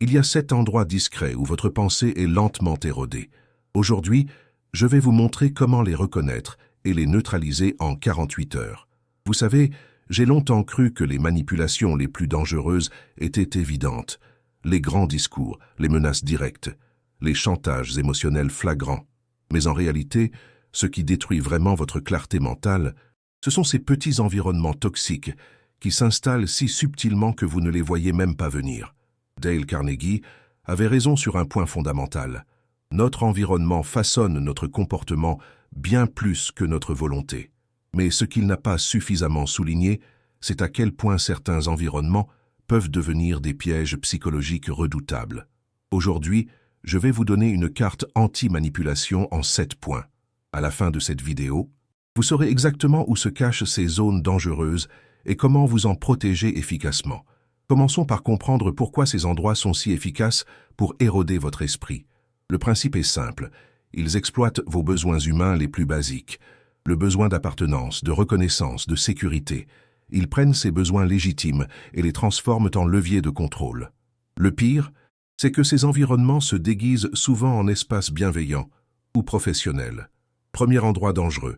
Il y a 7 endroits discrets où votre pensée est lentement érodée. Aujourd'hui, je vais vous montrer comment les reconnaître et les neutraliser en 48 heures. Vous savez, j'ai longtemps cru que les manipulations les plus dangereuses étaient évidentes. Les grands discours, les menaces directes, les chantages émotionnels flagrants. Mais en réalité, ce qui détruit vraiment votre clarté mentale, ce sont ces petits environnements toxiques qui s'installent si subtilement que vous ne les voyez même pas venir. Dale Carnegie avait raison sur un point fondamental. Notre environnement façonne notre comportement bien plus que notre volonté. Mais ce qu'il n'a pas suffisamment souligné, c'est à quel point certains environnements peuvent devenir des pièges psychologiques redoutables. Aujourd'hui, je vais vous donner une carte anti-manipulation en 7 points. À la fin de cette vidéo, vous saurez exactement où se cachent ces zones dangereuses et comment vous en protéger efficacement. Commençons par comprendre pourquoi ces endroits sont si efficaces pour éroder votre esprit. Le principe est simple. Ils exploitent vos besoins humains les plus basiques. Le besoin d'appartenance, de reconnaissance, de sécurité. Ils prennent ces besoins légitimes et les transforment en levier de contrôle. Le pire, c'est que ces environnements se déguisent souvent en espaces bienveillants ou professionnels. Premier endroit dangereux,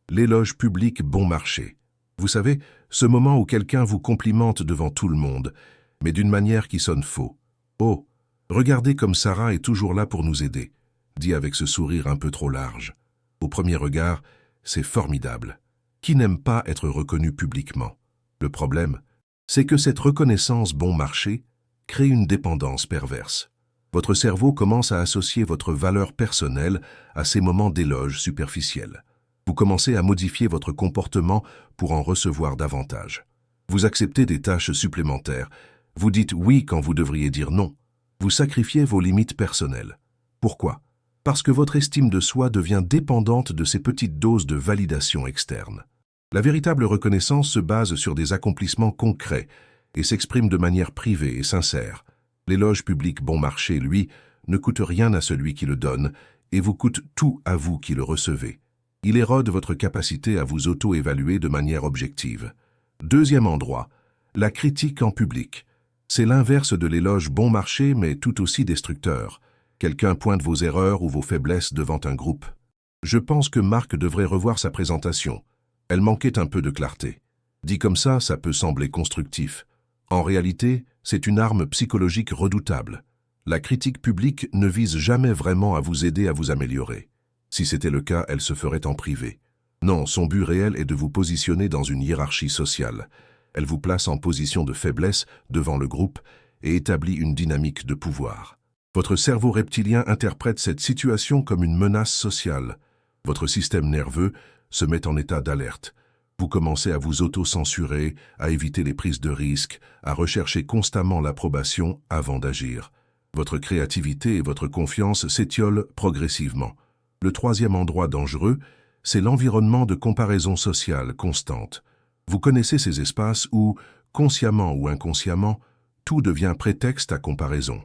l'éloge public bon marché. Vous savez, ce moment où quelqu'un vous complimente devant tout le monde, mais d'une manière qui sonne faux. « Oh, regardez comme Sarah est toujours là pour nous aider », dit avec ce sourire un peu trop large. Au premier regard, c'est formidable. Qui n'aime pas être reconnu publiquement? Le problème, c'est que cette reconnaissance bon marché crée une dépendance perverse. Votre cerveau commence à associer votre valeur personnelle à ces moments d'éloge superficiels. Vous commencez à modifier votre comportement pour en recevoir davantage. Vous acceptez des tâches supplémentaires. Vous dites oui quand vous devriez dire non. Vous sacrifiez vos limites personnelles. Pourquoi? Parce que votre estime de soi devient dépendante de ces petites doses de validation externe. La véritable reconnaissance se base sur des accomplissements concrets et s'exprime de manière privée et sincère. L'éloge public bon marché, lui, ne coûte rien à celui qui le donne et vous coûte tout à vous qui le recevez. Il érode votre capacité à vous auto-évaluer de manière objective. Deuxième endroit, la critique en public. C'est l'inverse de l'éloge bon marché, mais tout aussi destructeur. Quelqu'un pointe vos erreurs ou vos faiblesses devant un groupe. Je pense que Marc devrait revoir sa présentation. Elle manquait un peu de clarté. Dit comme ça peut sembler constructif. En réalité, c'est une arme psychologique redoutable. La critique publique ne vise jamais vraiment à vous aider à vous améliorer. Si c'était le cas, elle se ferait en privé. Non, son but réel est de vous positionner dans une hiérarchie sociale. Elle vous place en position de faiblesse devant le groupe et établit une dynamique de pouvoir. Votre cerveau reptilien interprète cette situation comme une menace sociale. Votre système nerveux se met en état d'alerte. Vous commencez à vous auto-censurer, à éviter les prises de risques, à rechercher constamment l'approbation avant d'agir. Votre créativité et votre confiance s'étiolent progressivement. Le troisième endroit dangereux, c'est l'environnement de comparaison sociale constante. Vous connaissez ces espaces où, consciemment ou inconsciemment, tout devient prétexte à comparaison.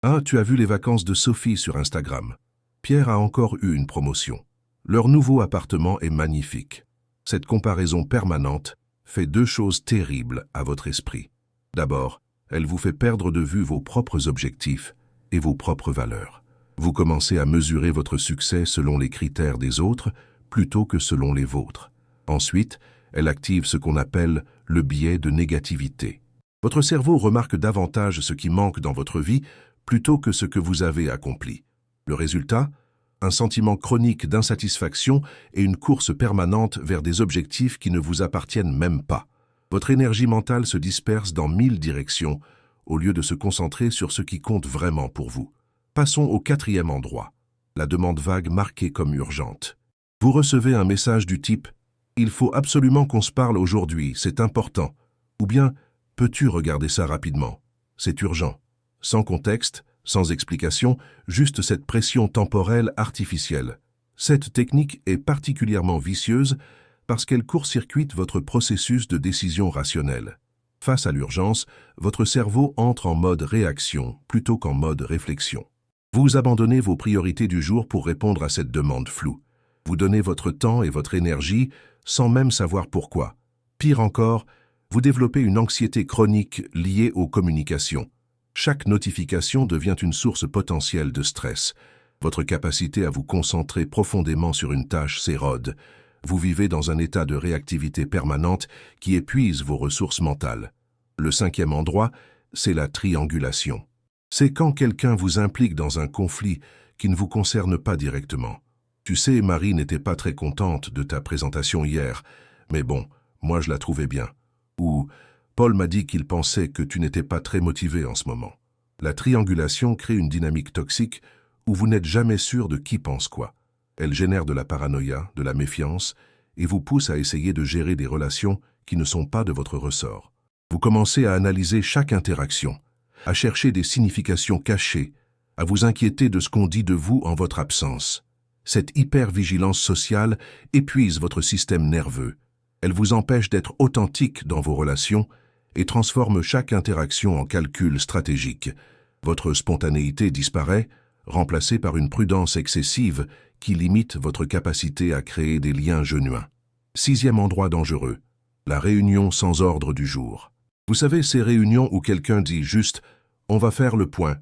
Ah, tu as vu les vacances de Sophie sur Instagram. Pierre a encore eu une promotion. Leur nouveau appartement est magnifique. Cette comparaison permanente fait 2 choses terribles à votre esprit. D'abord, elle vous fait perdre de vue vos propres objectifs et vos propres valeurs. Vous commencez à mesurer votre succès selon les critères des autres plutôt que selon les vôtres. Ensuite, elle active ce qu'on appelle le biais de négativité. Votre cerveau remarque davantage ce qui manque dans votre vie plutôt que ce que vous avez accompli. Le résultat? Un sentiment chronique d'insatisfaction et une course permanente vers des objectifs qui ne vous appartiennent même pas. Votre énergie mentale se disperse dans 1000 directions au lieu de se concentrer sur ce qui compte vraiment pour vous. Passons au 4e endroit, la demande vague marquée comme urgente. Vous recevez un message du type « Il faut absolument qu'on se parle aujourd'hui, c'est important » ou bien « Peux-tu regarder ça rapidement? C'est urgent ». Sans contexte, sans explication, juste cette pression temporelle artificielle. Cette technique est particulièrement vicieuse parce qu'elle court-circuite votre processus de décision rationnelle. Face à l'urgence, votre cerveau entre en mode réaction plutôt qu'en mode réflexion. Vous abandonnez vos priorités du jour pour répondre à cette demande floue. Vous donnez votre temps et votre énergie sans même savoir pourquoi. Pire encore, vous développez une anxiété chronique liée aux communications. Chaque notification devient une source potentielle de stress. Votre capacité à vous concentrer profondément sur une tâche s'érode. Vous vivez dans un état de réactivité permanente qui épuise vos ressources mentales. Le cinquième endroit, c'est la triangulation. C'est quand quelqu'un vous implique dans un conflit qui ne vous concerne pas directement. Tu sais, Marie n'était pas très contente de ta présentation hier, mais bon, moi je la trouvais bien. Ou Paul m'a dit qu'il pensait que tu n'étais pas très motivé en ce moment. La triangulation crée une dynamique toxique où vous n'êtes jamais sûr de qui pense quoi. Elle génère de la paranoïa, de la méfiance, et vous pousse à essayer de gérer des relations qui ne sont pas de votre ressort. Vous commencez à analyser chaque interaction, à chercher des significations cachées, à vous inquiéter de ce qu'on dit de vous en votre absence. Cette hypervigilance sociale épuise votre système nerveux. Elle vous empêche d'être authentique dans vos relations et transforme chaque interaction en calcul stratégique. Votre spontanéité disparaît, remplacée par une prudence excessive qui limite votre capacité à créer des liens genuins. Sixième endroit dangereux, la réunion sans ordre du jour. Vous savez, ces réunions où quelqu'un dit juste « on va faire le point »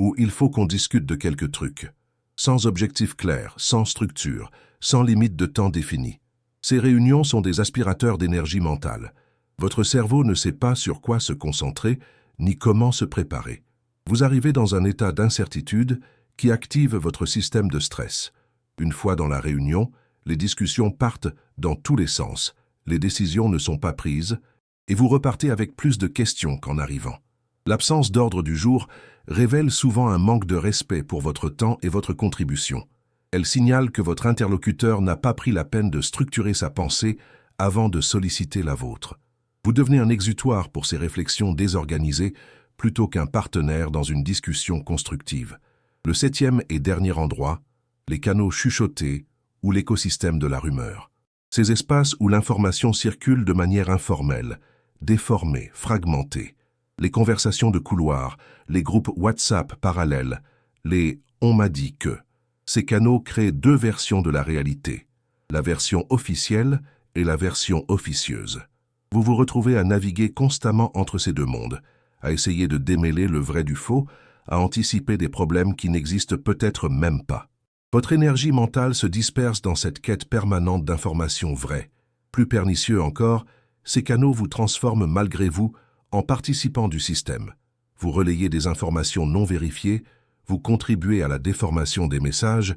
ou « il faut qu'on discute de quelques trucs », sans objectif clair, sans structure, sans limite de temps définie. Ces réunions sont des aspirateurs d'énergie mentale. Votre cerveau ne sait pas sur quoi se concentrer, ni comment se préparer. Vous arrivez dans un état d'incertitude qui active votre système de stress. Une fois dans la réunion, les discussions partent dans tous les sens, les décisions ne sont pas prises, et vous repartez avec plus de questions qu'en arrivant. L'absence d'ordre du jour révèle souvent un manque de respect pour votre temps et votre contribution. Elle signale que votre interlocuteur n'a pas pris la peine de structurer sa pensée avant de solliciter la vôtre. Vous devenez un exutoire pour ces réflexions désorganisées plutôt qu'un partenaire dans une discussion constructive. Le septième et dernier endroit, les canaux chuchotés ou l'écosystème de la rumeur. Ces espaces où l'information circule de manière informelle, déformée, fragmentée. Les conversations de couloir, les groupes WhatsApp parallèles, les « on m'a dit que ». Ces canaux créent deux versions de la réalité, la version officielle et la version officieuse. Vous vous retrouvez à naviguer constamment entre ces deux mondes, à essayer de démêler le vrai du faux, à anticiper des problèmes qui n'existent peut-être même pas. Votre énergie mentale se disperse dans cette quête permanente d'informations vraies. Plus pernicieux encore, ces canaux vous transforment malgré vous en participant du système. Vous relayez des informations non vérifiées, vous contribuez à la déformation des messages,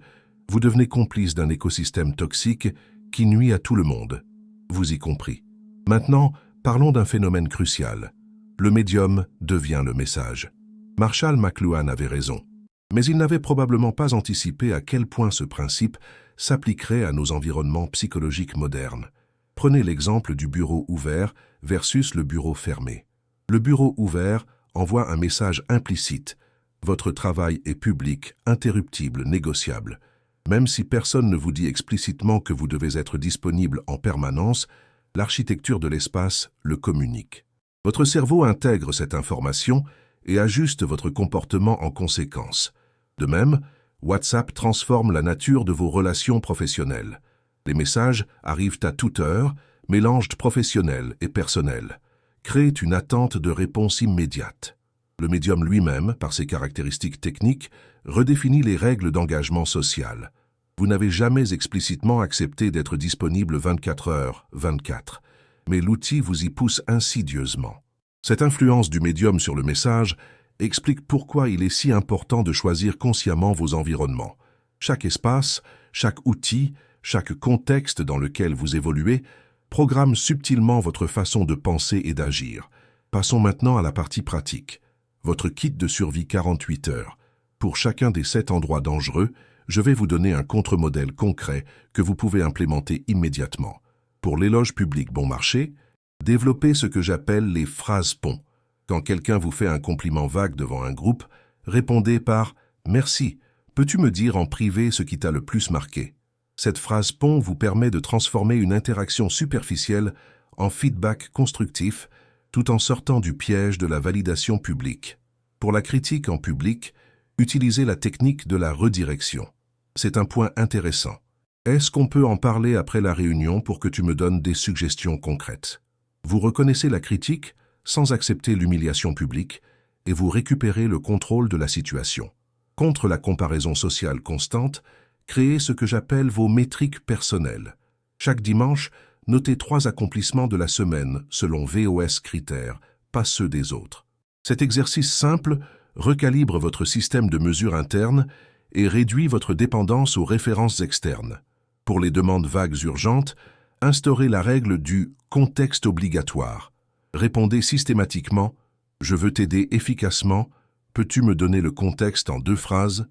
vous devenez complice d'un écosystème toxique qui nuit à tout le monde, vous y compris. Maintenant, parlons d'un phénomène crucial. Le médium devient le message. Marshall McLuhan avait raison, mais il n'avait probablement pas anticipé à quel point ce principe s'appliquerait à nos environnements psychologiques modernes. Prenez l'exemple du bureau ouvert versus le bureau fermé. Le bureau ouvert envoie un message implicite. Votre travail est public, interruptible, négociable. Même si personne ne vous dit explicitement que vous devez être disponible en permanence, l'architecture de l'espace le communique. Votre cerveau intègre cette information et ajuste votre comportement en conséquence. De même, WhatsApp transforme la nature de vos relations professionnelles. Les messages arrivent à toute heure, mélangent professionnel et personnel, créent une attente de réponse immédiate. Le médium lui-même, par ses caractéristiques techniques, redéfinit les règles d'engagement social. Vous n'avez jamais explicitement accepté d'être disponible 24h/24, mais l'outil vous y pousse insidieusement. Cette influence du médium sur le message explique pourquoi il est si important de choisir consciemment vos environnements. Chaque espace, chaque outil, chaque contexte dans lequel vous évoluez programme subtilement votre façon de penser et d'agir. Passons maintenant à la partie pratique. Votre kit de survie 48 heures. Pour chacun des 7 endroits dangereux, je vais vous donner un contre-modèle concret que vous pouvez implémenter immédiatement. Pour l'éloge public bon marché, développez ce que j'appelle les phrases ponts. Quand quelqu'un vous fait un compliment vague devant un groupe, répondez par « Merci, peux-tu me dire en privé ce qui t'a le plus marqué ?» Cette phrase pont vous permet de transformer une interaction superficielle en feedback constructif tout en sortant du piège de la validation publique. Pour la critique en public, utilisez la technique de la redirection. C'est un point intéressant. Est-ce qu'on peut en parler après la réunion pour que tu me donnes des suggestions concrètes? Vous reconnaissez la critique sans accepter l'humiliation publique et vous récupérez le contrôle de la situation. Contre la comparaison sociale constante, créez ce que j'appelle vos métriques personnelles. Chaque dimanche, notez 3 accomplissements de la semaine selon VOS critères, pas ceux des autres. Cet exercice simple recalibre votre système de mesure interne et réduit votre dépendance aux références externes. Pour les demandes vagues urgentes, instaurez la règle du contexte obligatoire. Répondez systématiquement « Je veux t'aider efficacement, peux-tu me donner le contexte en 2 phrases ?»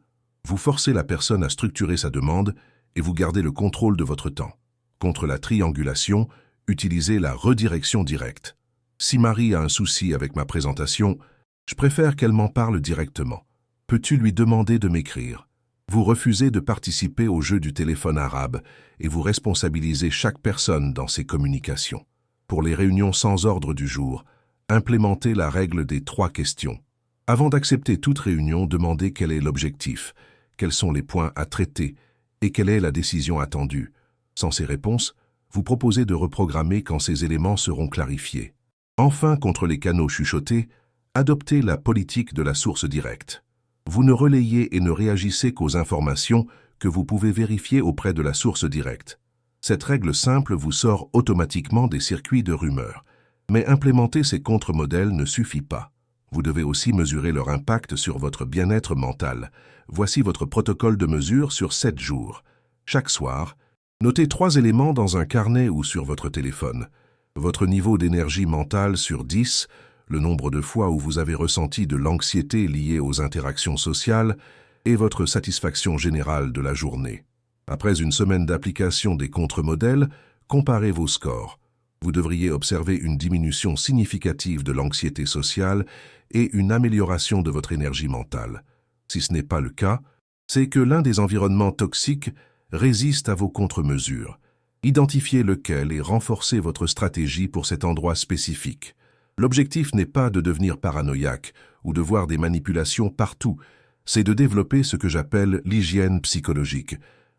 Vous forcez la personne à structurer sa demande et vous gardez le contrôle de votre temps. Contre la triangulation, utilisez la redirection directe. Si Marie a un souci avec ma présentation, je préfère qu'elle m'en parle directement. Peux-tu lui demander de m'écrire? Vous refusez de participer au jeu du téléphone arabe et vous responsabilisez chaque personne dans ses communications. Pour les réunions sans ordre du jour, implémentez la règle des 3 questions. Avant d'accepter toute réunion, demandez quel est l'objectif, quels sont les points à traiter et quelle est la décision attendue. Sans ces réponses, vous proposez de reprogrammer quand ces éléments seront clarifiés. Enfin, contre les canaux chuchotés, adoptez la politique de la source directe. Vous ne relayez et ne réagissez qu'aux informations que vous pouvez vérifier auprès de la source directe. Cette règle simple vous sort automatiquement des circuits de rumeurs. Mais implémenter ces contre-modèles ne suffit pas. Vous devez aussi mesurer leur impact sur votre bien-être mental. Voici votre protocole de mesure sur 7 jours. Chaque soir, notez 3 éléments dans un carnet ou sur votre téléphone. Votre niveau d'énergie mentale sur 10, le nombre de fois où vous avez ressenti de l'anxiété liée aux interactions sociales et votre satisfaction générale de la journée. Après une semaine d'application des contre-modèles, comparez vos scores. Vous devriez observer une diminution significative de l'anxiété sociale et une amélioration de votre énergie mentale. Si ce n'est pas le cas, c'est que l'un des environnements toxiques résiste à vos contre-mesures. Identifiez lequel et renforcez votre stratégie pour cet endroit spécifique. L'objectif n'est pas de devenir paranoïaque ou de voir des manipulations partout, c'est de développer ce que j'appelle l'hygiène psychologique,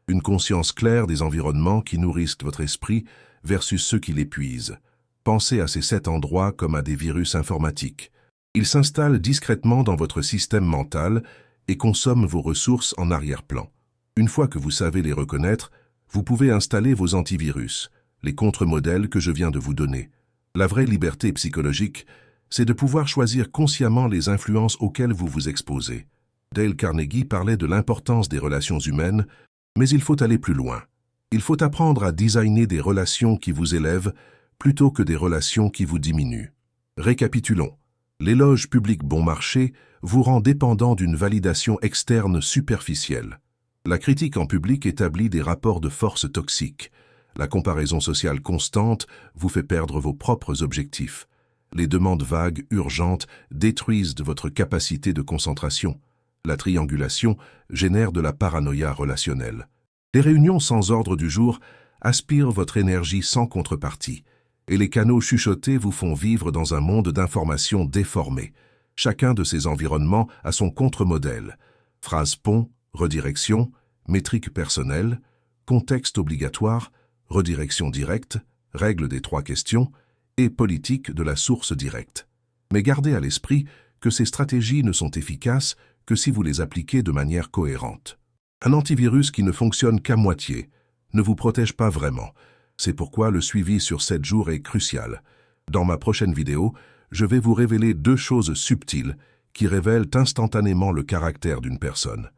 une conscience claire des environnements qui nourrissent votre esprit versus ceux qui l'épuisent. Pensez à ces 7 endroits comme à des virus informatiques. Ils s'installent discrètement dans votre système mental et consomment vos ressources en arrière-plan. Une fois que vous savez les reconnaître, vous pouvez installer vos antivirus, les contre-modèles que je viens de vous donner. La vraie liberté psychologique, c'est de pouvoir choisir consciemment les influences auxquelles vous vous exposez. Dale Carnegie parlait de l'importance des relations humaines, mais il faut aller plus loin. Il faut apprendre à designer des relations qui vous élèvent plutôt que des relations qui vous diminuent. Récapitulons. L'éloge public bon marché vous rend dépendant d'une validation externe superficielle. La critique en public établit des rapports de force toxiques. La comparaison sociale constante vous fait perdre vos propres objectifs. Les demandes vagues, urgentes, détruisent votre capacité de concentration. La triangulation génère de la paranoïa relationnelle. Les réunions sans ordre du jour aspirent votre énergie sans contrepartie, et les canaux chuchotés vous font vivre dans un monde d'informations déformées. Chacun de ces environnements a son contre-modèle. Phrase pont, redirection, métrique personnelle, contexte obligatoire, redirection directe, règle des 3 questions et politique de la source directe. Mais gardez à l'esprit que ces stratégies ne sont efficaces que si vous les appliquez de manière cohérente. Un antivirus qui ne fonctionne qu'à moitié ne vous protège pas vraiment. C'est pourquoi le suivi sur 7 jours est crucial. Dans ma prochaine vidéo, je vais vous révéler 2 choses subtiles qui révèlent instantanément le caractère d'une personne.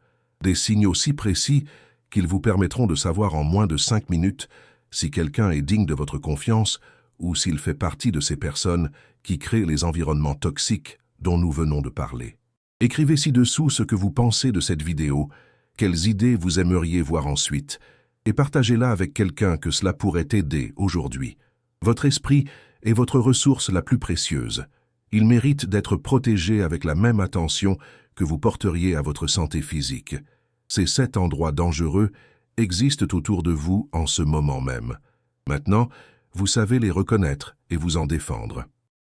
Des signaux si précis qu'ils vous permettront de savoir en moins de 5 minutes si quelqu'un est digne de votre confiance ou s'il fait partie de ces personnes qui créent les environnements toxiques dont nous venons de parler. Écrivez ci-dessous ce que vous pensez de cette vidéo, quelles idées vous aimeriez voir ensuite, et partagez-la avec quelqu'un que cela pourrait aider aujourd'hui. Votre esprit est votre ressource la plus précieuse. Il mérite d'être protégé avec la même attention que vous porteriez à votre santé physique. Ces 7 endroits dangereux existent autour de vous en ce moment même. Maintenant, vous savez les reconnaître et vous en défendre.